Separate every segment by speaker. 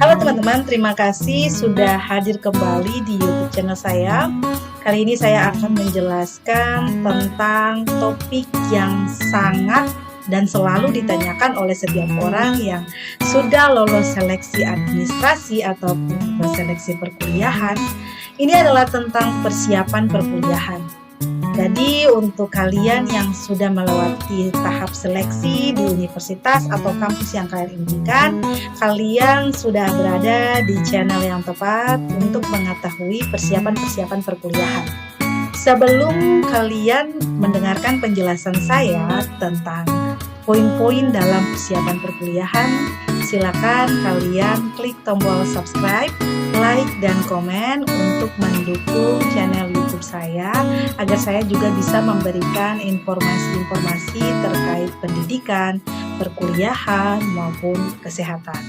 Speaker 1: Halo teman-teman, terima kasih sudah hadir kembali di YouTube channel saya. Kali ini saya akan menjelaskan tentang topik yang sangat dan selalu ditanyakan oleh setiap orang yang sudah lolos seleksi administrasi ataupun seleksi perkuliahan. Ini adalah tentang persiapan perkuliahan. Jadi untuk kalian yang sudah melewati tahap seleksi di universitas atau kampus yang kalian inginkan, kalian sudah berada di channel yang tepat untuk mengetahui persiapan-persiapan perkuliahan. Sebelum kalian mendengarkan penjelasan saya tentang poin-poin dalam persiapan perkuliahan, silakan kalian klik tombol subscribe, like, dan komen untuk mendukung channel YouTube saya agar saya juga bisa memberikan informasi-informasi terkait pendidikan, perkuliahan, maupun kesehatan.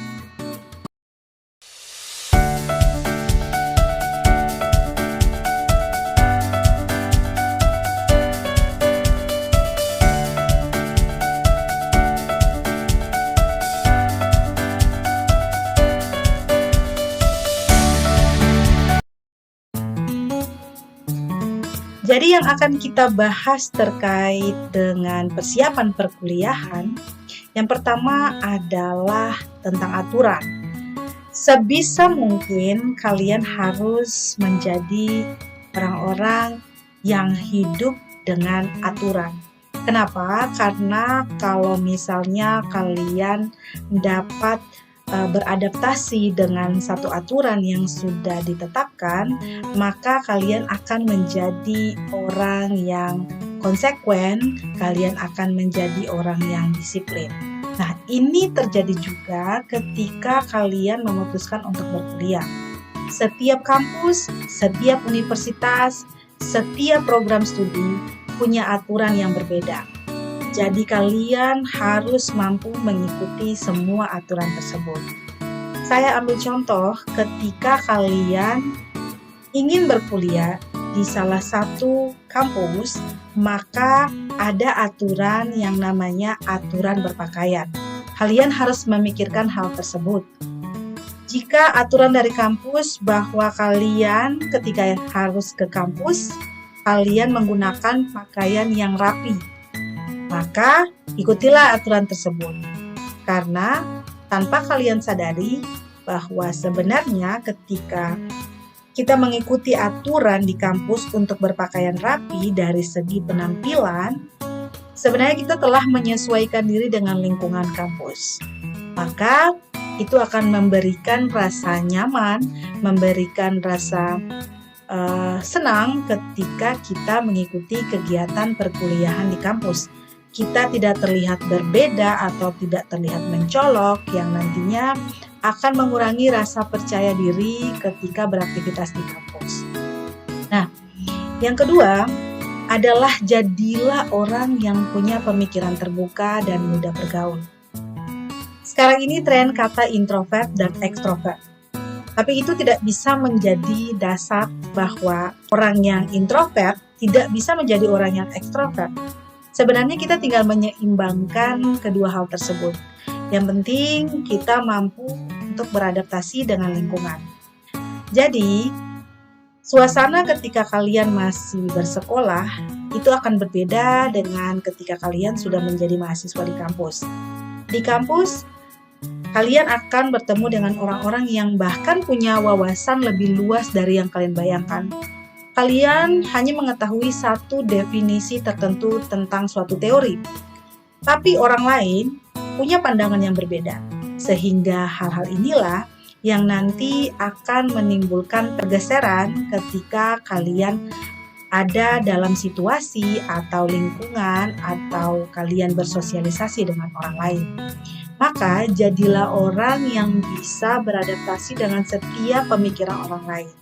Speaker 1: Jadi yang akan kita bahas terkait dengan persiapan perkuliahan, yang pertama adalah tentang aturan. Sebisa mungkin kalian harus menjadi orang-orang yang hidup dengan aturan. Kenapa? Karena kalau misalnya kalian dapat beradaptasi dengan satu aturan yang sudah ditetapkan, maka kalian akan menjadi orang yang konsekuen, kalian akan menjadi orang yang disiplin. Nah, ini terjadi juga ketika kalian memutuskan untuk berkuliah. Setiap kampus, setiap universitas, setiap program studi punya aturan yang berbeda. Jadi kalian harus mampu mengikuti semua aturan tersebut. Saya ambil contoh ketika kalian ingin berkuliah di salah satu kampus, maka ada aturan yang namanya aturan berpakaian. Kalian harus memikirkan hal tersebut. Jika aturan dari kampus bahwa kalian ketika harus ke kampus, kalian menggunakan pakaian yang rapi, maka ikutilah aturan tersebut. Karena tanpa kalian sadari bahwa sebenarnya ketika kita mengikuti aturan di kampus untuk berpakaian rapi dari segi penampilan, sebenarnya kita telah menyesuaikan diri dengan lingkungan kampus. Maka itu akan memberikan rasa nyaman, memberikan rasa senang ketika kita mengikuti kegiatan perkuliahan di kampus. Kita tidak terlihat berbeda atau tidak terlihat mencolok yang nantinya akan mengurangi rasa percaya diri ketika beraktivitas di kampus. Nah, yang kedua adalah jadilah orang yang punya pemikiran terbuka dan mudah bergaul. Sekarang ini tren kata introvert dan ekstrovert. Tapi itu tidak bisa menjadi dasar bahwa orang yang introvert tidak bisa menjadi orang yang ekstrovert. Sebenarnya kita tinggal menyeimbangkan kedua hal tersebut. Yang penting kita mampu untuk beradaptasi dengan lingkungan. Jadi, suasana ketika kalian masih bersekolah itu akan berbeda dengan ketika kalian sudah menjadi mahasiswa di kampus. Di kampus, kalian akan bertemu dengan orang-orang yang bahkan punya wawasan lebih luas dari yang kalian bayangkan. Kalian hanya mengetahui satu definisi tertentu tentang suatu teori, tapi orang lain punya pandangan yang berbeda, sehingga hal-hal inilah yang nanti akan menimbulkan pergeseran ketika kalian ada dalam situasi atau lingkungan atau kalian bersosialisasi dengan orang lain. Maka jadilah orang yang bisa beradaptasi dengan setiap pemikiran orang lain.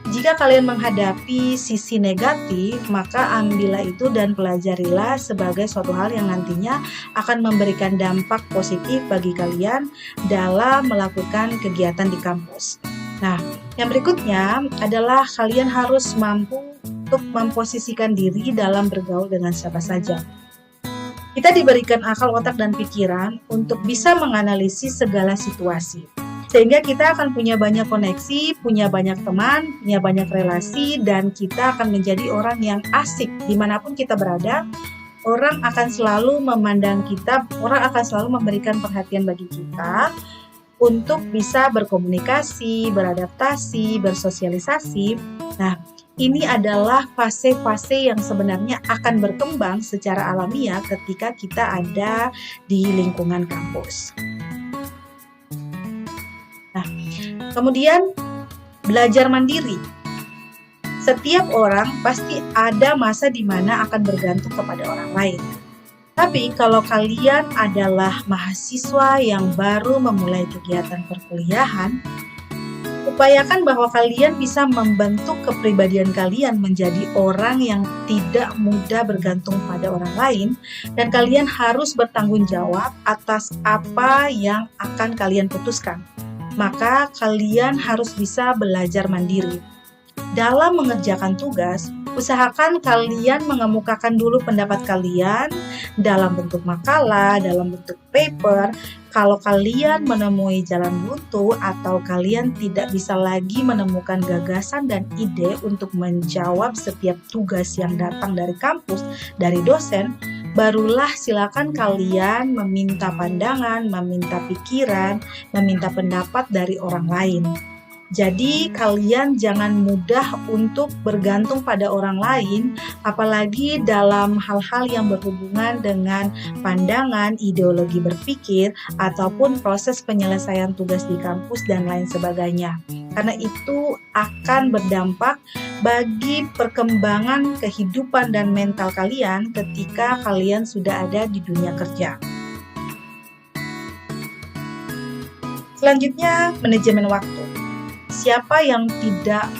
Speaker 1: Jika kalian menghadapi sisi negatif, maka ambillah itu dan pelajarilah sebagai suatu hal yang nantinya akan memberikan dampak positif bagi kalian dalam melakukan kegiatan di kampus. Nah, yang berikutnya adalah kalian harus mampu untuk memposisikan diri dalam bergaul dengan siapa saja. Kita diberikan akal, otak, dan pikiran untuk bisa menganalisis segala situasi. Sehingga kita akan punya banyak koneksi, punya banyak teman, punya banyak relasi, dan kita akan menjadi orang yang asik dimanapun kita berada. Orang akan selalu memandang kita, orang akan selalu memberikan perhatian bagi kita untuk bisa berkomunikasi, beradaptasi, bersosialisasi. Nah, ini adalah fase-fase yang sebenarnya akan berkembang secara alamiah ketika kita ada di lingkungan kampus. Nah, kemudian belajar mandiri. Setiap orang pasti ada masa di mana akan bergantung kepada orang lain. Tapi kalau kalian adalah mahasiswa yang baru memulai kegiatan perkuliahan, upayakan bahwa kalian bisa membentuk kepribadian kalian menjadi orang yang tidak mudah bergantung pada orang lain, dan kalian harus bertanggung jawab atas apa yang akan kalian putuskan. Maka kalian harus bisa belajar mandiri. Dalam mengerjakan tugas, usahakan kalian mengemukakan dulu pendapat kalian dalam bentuk makalah, dalam bentuk paper. Kalau kalian menemui jalan buntu atau kalian tidak bisa lagi menemukan gagasan dan ide untuk menjawab setiap tugas yang datang dari kampus, dari dosen, barulah silakan kalian meminta pandangan, meminta pikiran, meminta pendapat dari orang lain. Jadi kalian jangan mudah untuk bergantung pada orang lain, apalagi dalam hal-hal yang berhubungan dengan pandangan, ideologi berpikir, ataupun proses penyelesaian tugas di kampus dan lain sebagainya. Karena itu akan berdampak bagi perkembangan kehidupan dan mental kalian ketika kalian sudah ada di dunia kerja. Selanjutnya, manajemen waktu. Siapa yang tidak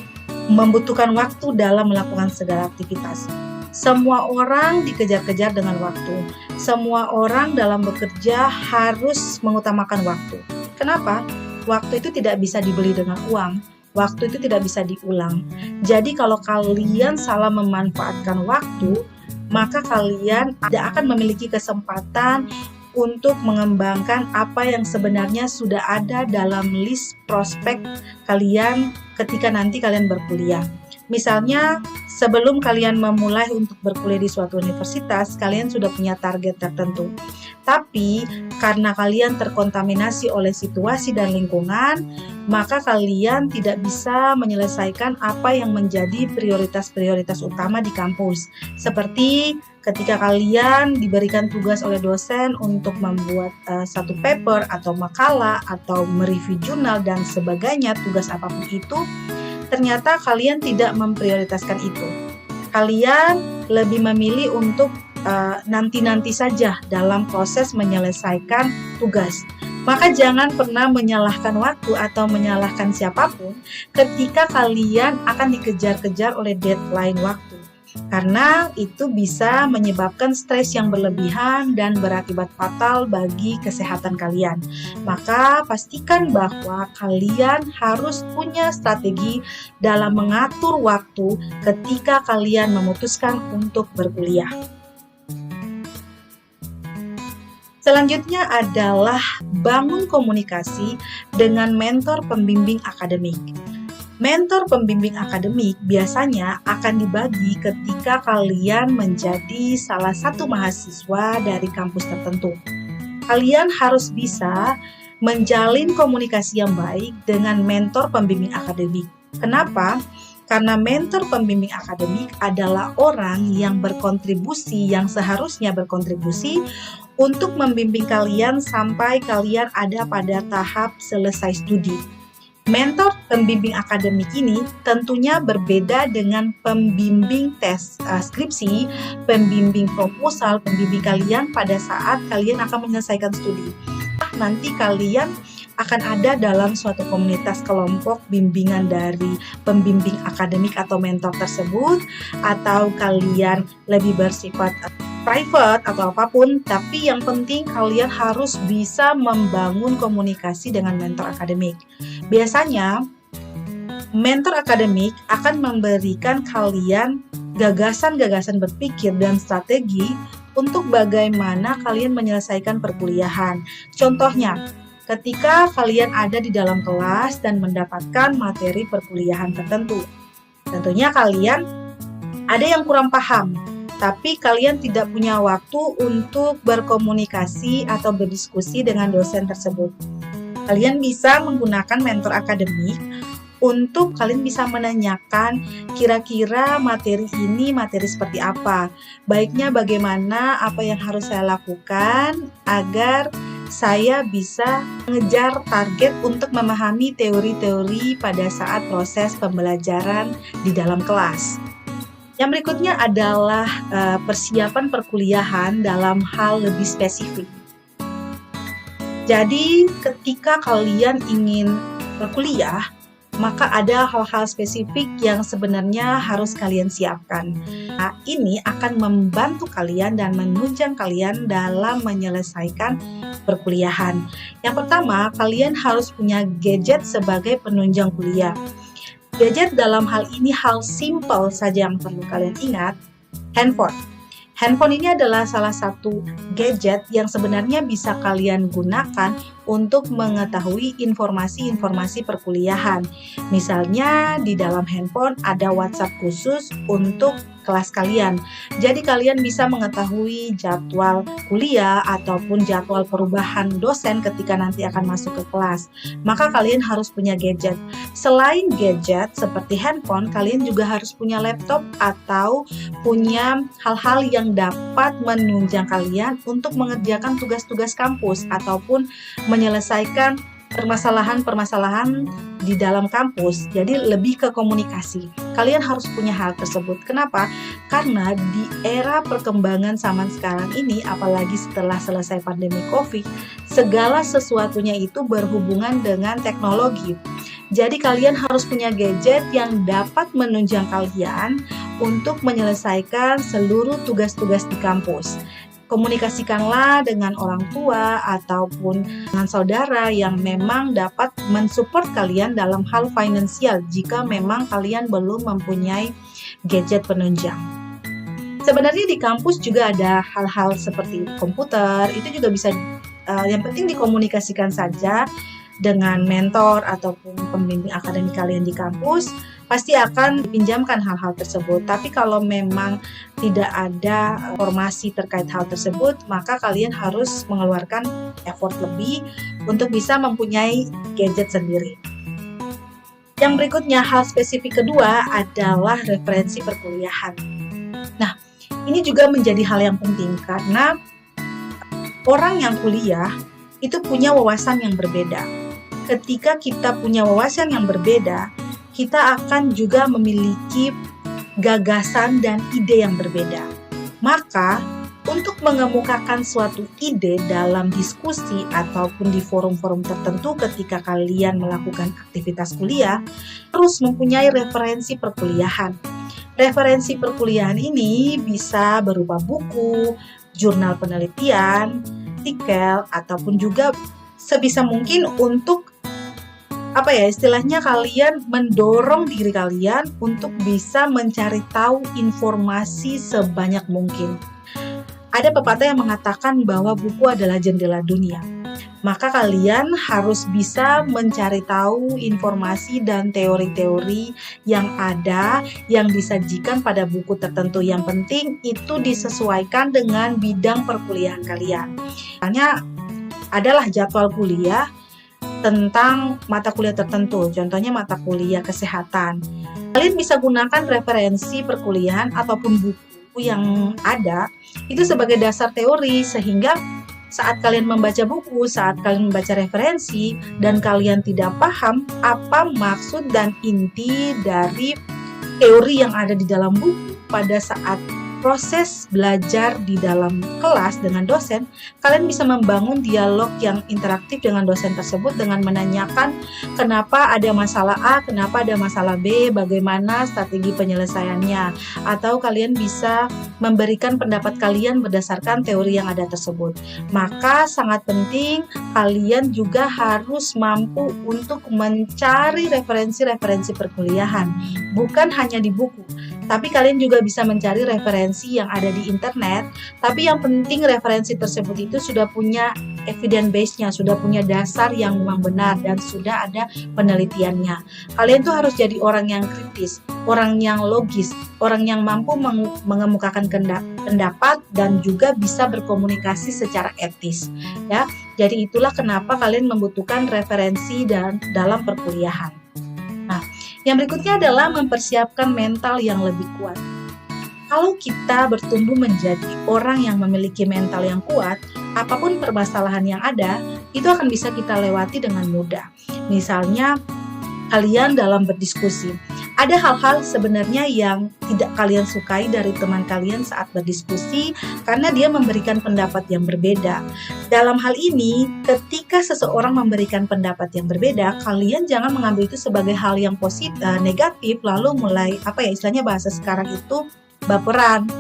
Speaker 1: membutuhkan waktu dalam melakukan segala aktivitas? Semua orang dikejar-kejar dengan waktu. Semua orang dalam bekerja harus mengutamakan waktu. Kenapa? Waktu itu tidak bisa dibeli dengan uang. Waktu itu tidak bisa diulang. Jadi kalau kalian salah memanfaatkan waktu, maka kalian tidak akan memiliki kesempatan untuk mengembangkan apa yang sebenarnya sudah ada dalam list prospek kalian ketika nanti kalian berkuliah. Misalnya, sebelum kalian memulai untuk berkuliah di suatu universitas, kalian sudah punya target tertentu. Tapi, karena kalian terkontaminasi oleh situasi dan lingkungan, maka kalian tidak bisa menyelesaikan apa yang menjadi prioritas-prioritas utama di kampus. Seperti ketika kalian diberikan tugas oleh dosen untuk membuat satu paper atau makalah atau mereview jurnal dan sebagainya, tugas apapun itu, ternyata kalian tidak memprioritaskan itu. Kalian lebih memilih untuk nanti-nanti saja dalam proses menyelesaikan tugas. Maka jangan pernah menyalahkan waktu atau menyalahkan siapapun ketika kalian akan dikejar-kejar oleh deadline waktu. Karena itu bisa menyebabkan stres yang berlebihan dan berakibat fatal bagi kesehatan kalian. Maka pastikan bahwa kalian harus punya strategi dalam mengatur waktu ketika kalian memutuskan untuk berkuliah. Selanjutnya adalah bangun komunikasi dengan mentor pembimbing akademik. Mentor pembimbing akademik biasanya akan dibagi ketika kalian menjadi salah satu mahasiswa dari kampus tertentu. Kalian harus bisa menjalin komunikasi yang baik dengan mentor pembimbing akademik. Kenapa? Karena mentor pembimbing akademik adalah orang yang berkontribusi, yang seharusnya berkontribusi untuk membimbing kalian sampai kalian ada pada tahap selesai studi. Mentor pembimbing akademik ini tentunya berbeda dengan pembimbing tes skripsi, pembimbing proposal, pembimbing kalian pada saat kalian akan menyelesaikan studi. Nanti kalian akan ada dalam suatu komunitas kelompok bimbingan dari pembimbing akademik atau mentor tersebut, atau kalian lebih bersifat private atau apapun, tapi yang penting kalian harus bisa membangun komunikasi dengan mentor akademik. Biasanya, mentor akademik akan memberikan kalian gagasan-gagasan berpikir dan strategi untuk bagaimana kalian menyelesaikan perkuliahan. Contohnya, ketika kalian ada di dalam kelas dan mendapatkan materi perkuliahan tertentu. Tentunya kalian ada yang kurang paham, tapi kalian tidak punya waktu untuk berkomunikasi atau berdiskusi dengan dosen tersebut. Kalian bisa menggunakan mentor akademik untuk kalian bisa menanyakan kira-kira materi ini materi seperti apa. Baiknya bagaimana, apa yang harus saya lakukan agar saya bisa mengejar target untuk memahami teori-teori pada saat proses pembelajaran di dalam kelas. Yang berikutnya adalah persiapan perkuliahan dalam hal lebih spesifik. Jadi ketika kalian ingin berkuliah, maka ada hal-hal spesifik yang sebenarnya harus kalian siapkan. Nah, ini akan membantu kalian dan menunjang kalian dalam menyelesaikan perkuliahan. Yang pertama, kalian harus punya gadget sebagai penunjang kuliah. Gadget dalam hal ini hal simple saja yang perlu kalian ingat, handphone. Handphone ini adalah salah satu gadget yang sebenarnya bisa kalian gunakan untuk mengetahui informasi-informasi perkuliahan. Misalnya di dalam handphone ada WhatsApp khusus untuk kelas kalian. Jadi kalian bisa mengetahui jadwal kuliah ataupun jadwal perubahan dosen ketika nanti akan masuk ke kelas. Maka kalian harus punya gadget. Selain gadget seperti handphone, kalian juga harus punya laptop atau punya hal-hal yang dapat menunjang kalian untuk mengerjakan tugas-tugas kampus ataupun menyelesaikan permasalahan-permasalahan di dalam kampus. Jadi lebih ke komunikasi. Kalian harus punya hal tersebut. Kenapa? Karena di era perkembangan zaman sekarang ini, apalagi setelah selesai pandemi COVID, segala sesuatunya itu berhubungan dengan teknologi. Jadi kalian harus punya gadget yang dapat menunjang kalian untuk menyelesaikan seluruh tugas-tugas di kampus. Komunikasikanlah dengan orang tua ataupun dengan saudara yang memang dapat mensupport kalian dalam hal finansial jika memang kalian belum mempunyai gadget penunjang. Sebenarnya di kampus juga ada hal-hal seperti komputer, itu juga bisa, yang penting dikomunikasikan saja dengan mentor ataupun pembimbing akademik kalian di kampus, pasti akan dipinjamkan hal-hal tersebut. Tapi kalau memang tidak ada informasi terkait hal tersebut, maka kalian harus mengeluarkan effort lebih untuk bisa mempunyai gadget sendiri. Yang berikutnya, hal spesifik kedua adalah referensi perkuliahan. Nah, ini juga menjadi hal yang penting karena orang yang kuliah itu punya wawasan yang berbeda. Ketika kita punya wawasan yang berbeda, kita akan juga memiliki gagasan dan ide yang berbeda. Maka, untuk mengemukakan suatu ide dalam diskusi ataupun di forum-forum tertentu ketika kalian melakukan aktivitas kuliah, harus mempunyai referensi perkuliahan. Referensi perkuliahan ini bisa berupa buku, jurnal penelitian, artikel, ataupun juga sebisa mungkin untuk istilahnya kalian mendorong diri kalian untuk bisa mencari tahu informasi sebanyak mungkin. Ada pepatah yang mengatakan bahwa buku adalah jendela dunia. Maka kalian harus bisa mencari tahu informasi dan teori-teori yang ada, yang disajikan pada buku tertentu. Yang penting itu disesuaikan dengan bidang perkuliahan kalian. Misalnya adalah jadwal kuliah tentang mata kuliah tertentu, contohnya mata kuliah kesehatan. Kalian bisa gunakan referensi perkuliahan ataupun buku yang ada itu sebagai dasar teori, sehingga saat kalian membaca buku, saat kalian membaca referensi dan kalian tidak paham apa maksud dan inti dari teori yang ada di dalam buku pada saat proses belajar di dalam kelas dengan dosen, kalian bisa membangun dialog yang interaktif dengan dosen tersebut dengan menanyakan kenapa ada masalah A, kenapa ada masalah B, bagaimana strategi penyelesaiannya, atau kalian bisa memberikan pendapat kalian berdasarkan teori yang ada tersebut. Maka sangat penting kalian juga harus mampu untuk mencari referensi-referensi perkuliahan, bukan hanya di buku, tapi kalian juga bisa mencari referensi yang ada di internet, tapi yang penting referensi tersebut itu sudah punya evidence base-nya, sudah punya dasar yang memang benar dan sudah ada penelitiannya. Kalian tuh harus jadi orang yang kritis, orang yang logis, orang yang mampu mengemukakan pendapat dan juga bisa berkomunikasi secara etis, ya. Jadi itulah kenapa kalian membutuhkan referensi dan dalam perkuliahan. Nah, yang berikutnya adalah mempersiapkan mental yang lebih kuat. Kalau kita bertumbuh menjadi orang yang memiliki mental yang kuat, apapun permasalahan yang ada, itu akan bisa kita lewati dengan mudah. Misalnya, kalian dalam berdiskusi, ada hal-hal sebenarnya yang tidak kalian sukai dari teman kalian saat berdiskusi karena dia memberikan pendapat yang berbeda. Dalam hal ini, ketika seseorang memberikan pendapat yang berbeda, kalian jangan mengambil itu sebagai hal yang negatif, lalu mulai istilahnya bahasa sekarang itu baperan,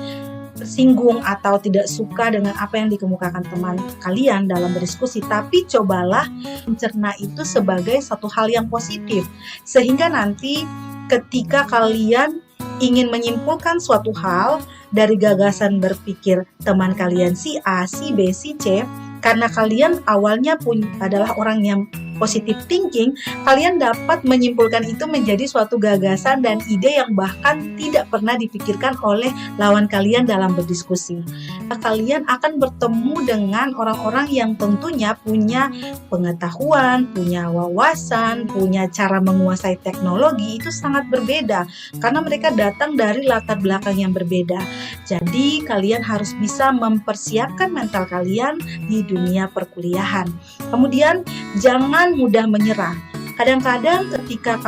Speaker 1: tersinggung atau tidak suka dengan apa yang dikemukakan teman kalian dalam berdiskusi, tapi cobalah mencerna itu sebagai satu hal yang positif, sehingga nanti ketika kalian ingin menyimpulkan suatu hal dari gagasan berpikir teman kalian si A, si B, si C, karena kalian awalnya adalah orang yang positive thinking, kalian dapat menyimpulkan itu menjadi suatu gagasan dan ide yang bahkan tidak pernah dipikirkan oleh lawan kalian dalam berdiskusi. Kalian akan bertemu dengan orang-orang yang tentunya punya pengetahuan, punya wawasan, punya cara menguasai teknologi itu sangat berbeda karena mereka datang dari latar belakang yang berbeda. Jadi kalian harus bisa mempersiapkan mental kalian di dunia perkuliahan. Kemudian jangan mudah menyerah. Kadang-kadang ketika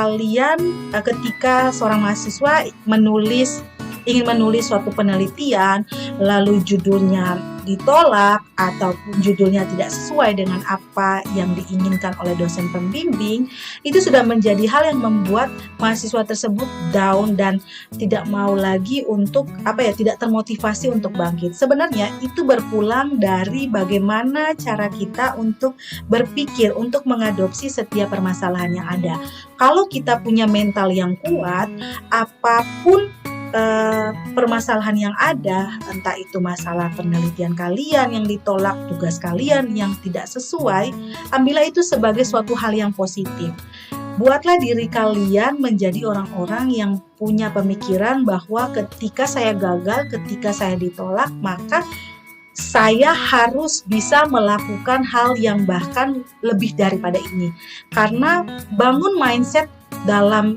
Speaker 1: seorang mahasiswa ingin menulis suatu penelitian, lalu judulnya ditolak ataupun judulnya tidak sesuai dengan apa yang diinginkan oleh dosen pembimbing, itu sudah menjadi hal yang membuat mahasiswa tersebut down dan tidak mau lagi untuk tidak termotivasi untuk bangkit. Sebenarnya itu berpulang dari bagaimana cara kita untuk berpikir, untuk mengadopsi setiap permasalahan yang ada. Kalau kita punya mental yang kuat, apapun permasalahan yang ada, entah itu masalah penelitian kalian yang ditolak, tugas kalian yang tidak sesuai, ambillah itu sebagai suatu hal yang positif. Buatlah diri kalian menjadi orang-orang yang punya pemikiran bahwa ketika saya gagal, ketika saya ditolak, maka saya harus bisa melakukan hal yang bahkan lebih daripada ini. Karena bangun mindset dalam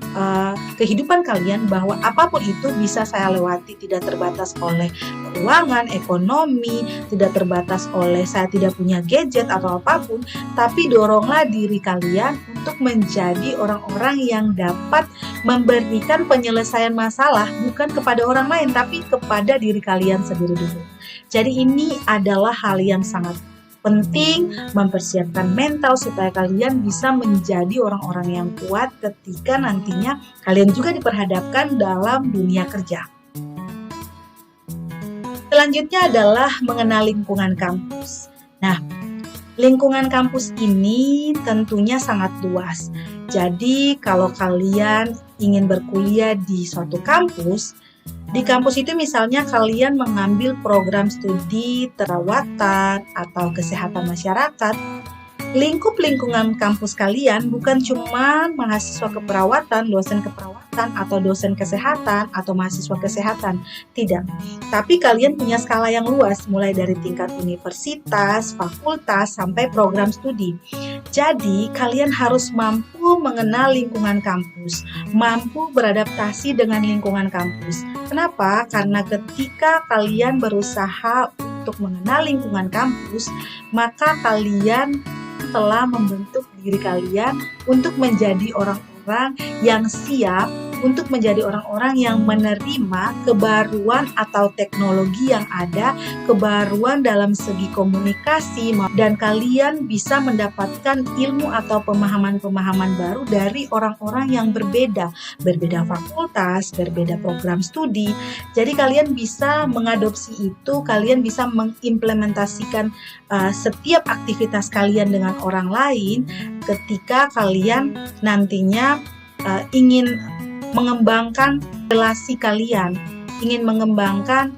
Speaker 1: kehidupan kalian bahwa apapun itu bisa saya lewati, tidak terbatas oleh keuangan, ekonomi, tidak terbatas oleh saya tidak punya gadget atau apapun, tapi doronglah diri kalian untuk menjadi orang-orang yang dapat memberikan penyelesaian masalah bukan kepada orang lain tapi kepada diri kalian sendiri dulu. Jadi ini adalah hal yang sangat penting, mempersiapkan mental supaya kalian bisa menjadi orang-orang yang kuat ketika nantinya kalian juga diperhadapkan dalam dunia kerja. Selanjutnya adalah mengenal lingkungan kampus. Nah, lingkungan kampus ini tentunya sangat luas. Jadi kalau kalian ingin berkuliah di suatu kampus, di kampus itu misalnya kalian mengambil program studi perawatan atau kesehatan masyarakat, lingkup lingkungan kampus kalian bukan cuma mahasiswa keperawatan, dosen keperawatan, atau dosen kesehatan, atau mahasiswa kesehatan. Tidak. Tapi kalian punya skala yang luas, mulai dari tingkat universitas, fakultas, sampai program studi. Jadi, kalian harus mampu mengenal lingkungan kampus, mampu beradaptasi dengan lingkungan kampus. Kenapa? Karena ketika kalian berusaha untuk mengenal lingkungan kampus, maka kalian telah membentuk diri kalian untuk menjadi orang-orang yang siap, untuk menjadi orang-orang yang menerima kebaruan atau teknologi yang ada, kebaruan dalam segi komunikasi, dan kalian bisa mendapatkan ilmu atau pemahaman-pemahaman baru dari orang-orang yang berbeda fakultas, berbeda program studi. Jadi kalian bisa mengadopsi itu, kalian bisa mengimplementasikan setiap aktivitas kalian dengan orang lain ketika kalian nantinya ingin mengembangkan relasi kalian, ingin mengembangkan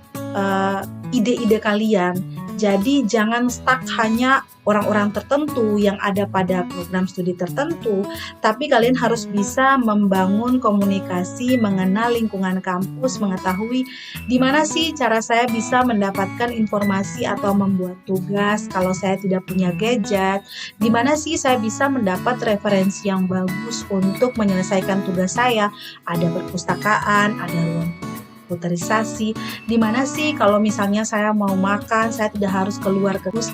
Speaker 1: ide-ide kalian, Jadi jangan stuck hanya orang-orang tertentu yang ada pada program studi tertentu, tapi kalian harus bisa membangun komunikasi, mengenal lingkungan kampus, mengetahui di mana sih cara saya bisa mendapatkan informasi atau membuat tugas kalau saya tidak punya gadget, di mana sih saya bisa mendapat referensi yang bagus untuk menyelesaikan tugas saya, ada perpustakaan, ada ruang komputerisasi, di mana sih kalau misalnya saya mau makan, saya tidak harus keluar terus.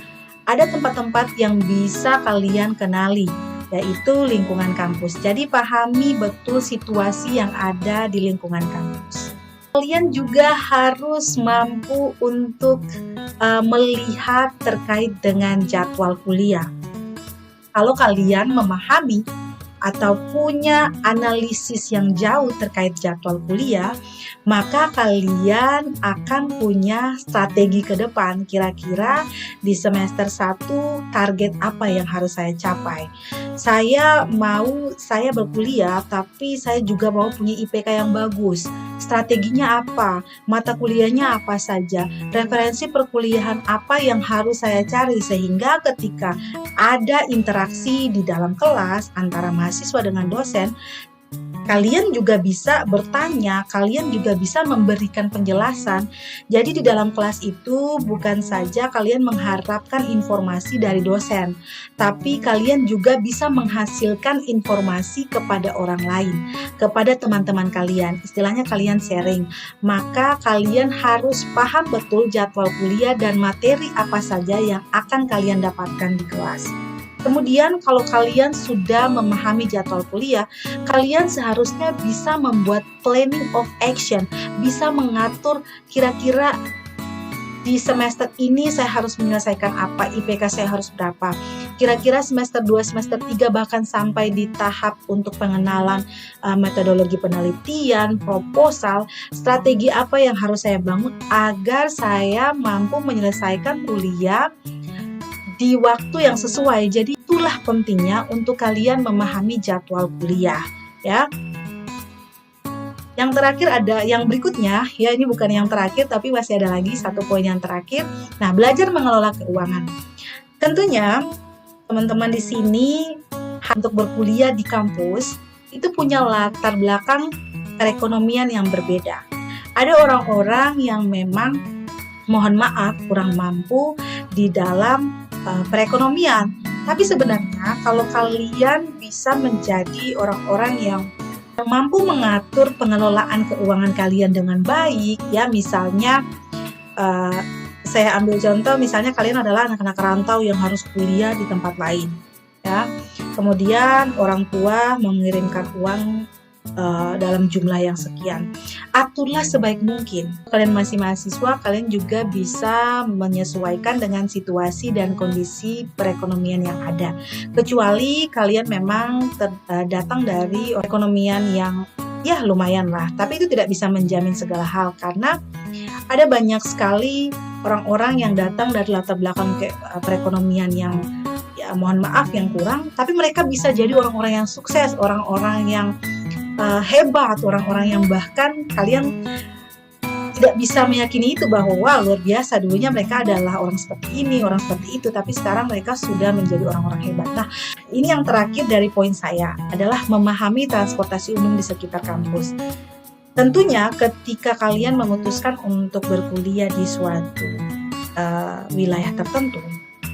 Speaker 1: Ada tempat-tempat yang bisa kalian kenali, yaitu lingkungan kampus. Jadi pahami betul situasi yang ada di lingkungan kampus. Kalian juga harus mampu untuk melihat terkait dengan jadwal kuliah. Kalau kalian memahami atau punya analisis yang jauh terkait jadwal kuliah, maka kalian akan punya strategi ke depan. Kira-kira di semester 1 target apa yang harus saya capai? Saya berkuliah, tapi saya juga mau punya IPK yang bagus. Strateginya apa? Mata kuliahnya apa saja? Referensi perkuliahan apa yang harus saya cari sehingga ketika ada interaksi di dalam kelas antara mahasiswa dengan dosen, kalian juga bisa bertanya, kalian juga bisa memberikan penjelasan. Jadi di dalam kelas itu bukan saja kalian mengharapkan informasi dari dosen, tapi kalian juga bisa menghasilkan informasi kepada orang lain, kepada teman-teman kalian. Istilahnya kalian sharing. Maka kalian harus paham betul jadwal kuliah dan materi apa saja yang akan kalian dapatkan di kelas. Kemudian kalau kalian sudah memahami jadwal kuliah, kalian seharusnya bisa membuat planning of action, bisa mengatur kira-kira di semester ini saya harus menyelesaikan apa, IPK saya harus berapa. Kira-kira semester 2, semester 3 bahkan sampai di tahap untuk pengenalan metodologi penelitian, proposal, strategi apa yang harus saya bangun agar saya mampu menyelesaikan kuliah di waktu yang sesuai. Jadi itulah pentingnya untuk kalian memahami jadwal kuliah, ya. Yang terakhir ada yang berikutnya, ya ini bukan yang terakhir tapi masih ada lagi satu poin yang terakhir. Nah, belajar mengelola keuangan. Tentunya teman-teman di sini untuk berkuliah di kampus itu punya latar belakang perekonomian yang berbeda. Ada orang-orang yang memang mohon maaf kurang mampu di dalam perekonomian. Tapi sebenarnya kalau kalian bisa menjadi orang-orang yang mampu mengatur pengelolaan keuangan kalian dengan baik, ya misalnya saya ambil contoh, misalnya kalian adalah anak-anak rantau yang harus kuliah di tempat lain, ya. Kemudian orang tua mengirimkan uang dalam jumlah yang sekian. Aturlah sebaik mungkin. Kalian masih mahasiswa, kalian juga bisa menyesuaikan dengan situasi dan kondisi perekonomian yang ada. Kecuali kalian memang datang dari perekonomian yang ya lumayan lah, tapi itu tidak bisa menjamin segala hal karena ada banyak sekali orang-orang yang datang dari latar belakang perekonomian yang ya mohon maaf yang kurang, tapi mereka bisa jadi orang-orang yang sukses, orang-orang yang hebat, orang-orang yang bahkan kalian tidak bisa meyakini itu bahwa wah luar biasa dulunya mereka adalah orang seperti ini, orang seperti itu, tapi sekarang mereka sudah menjadi orang-orang hebat. Nah, ini yang terakhir dari poin saya adalah memahami transportasi umum di sekitar kampus. Tentunya ketika kalian memutuskan untuk berkuliah di suatu wilayah tertentu,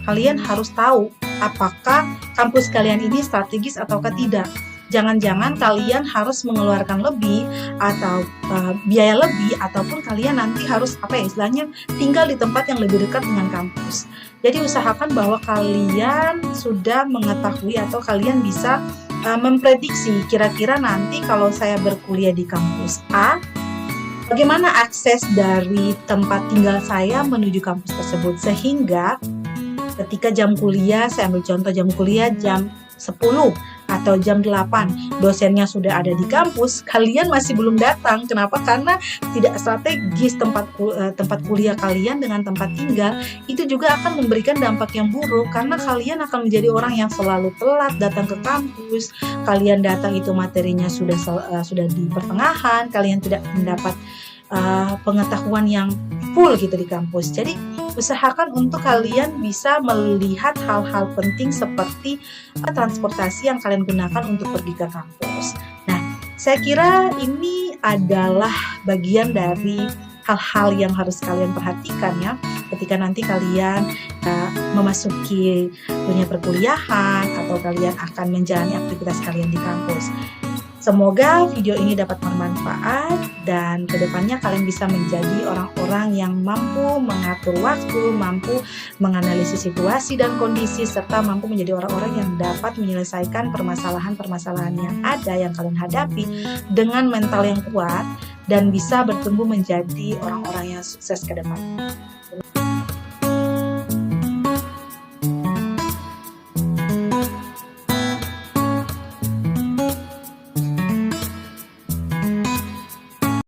Speaker 1: kalian harus tahu apakah kampus kalian ini strategis ataukah tidak. Jangan-jangan kalian harus mengeluarkan lebih atau biaya lebih, ataupun kalian nanti harus istilahnya tinggal di tempat yang lebih dekat dengan kampus. Jadi usahakan bahwa kalian sudah mengetahui atau kalian bisa memprediksi kira-kira nanti kalau saya berkuliah di kampus A, bagaimana akses dari tempat tinggal saya menuju kampus tersebut, sehingga ketika jam kuliah, saya ambil contoh jam kuliah jam 10 atau jam 8, dosennya sudah ada di kampus, kalian masih belum datang. Kenapa? Karena tidak strategis tempat kuliah kalian dengan tempat tinggal. Itu juga akan memberikan dampak yang buruk karena kalian akan menjadi orang yang selalu telat datang ke kampus. Kalian datang itu materinya sudah di pertengahan, kalian tidak mendapat pengetahuan yang full gitu di kampus. Jadi usahakan untuk kalian bisa melihat hal-hal penting seperti transportasi yang kalian gunakan untuk pergi ke kampus. Nah, saya kira ini adalah bagian dari hal-hal yang harus kalian perhatikan ya, ketika nanti kalian memasuki dunia perkuliahan atau kalian akan menjalani aktivitas kalian di kampus. Semoga video ini dapat bermanfaat dan kedepannya kalian bisa menjadi orang-orang yang mampu mengatur waktu, mampu menganalisis situasi dan kondisi, serta mampu menjadi orang-orang yang dapat menyelesaikan permasalahan-permasalahan yang ada yang kalian hadapi dengan mental yang kuat dan bisa bertumbuh menjadi orang-orang yang sukses ke depan.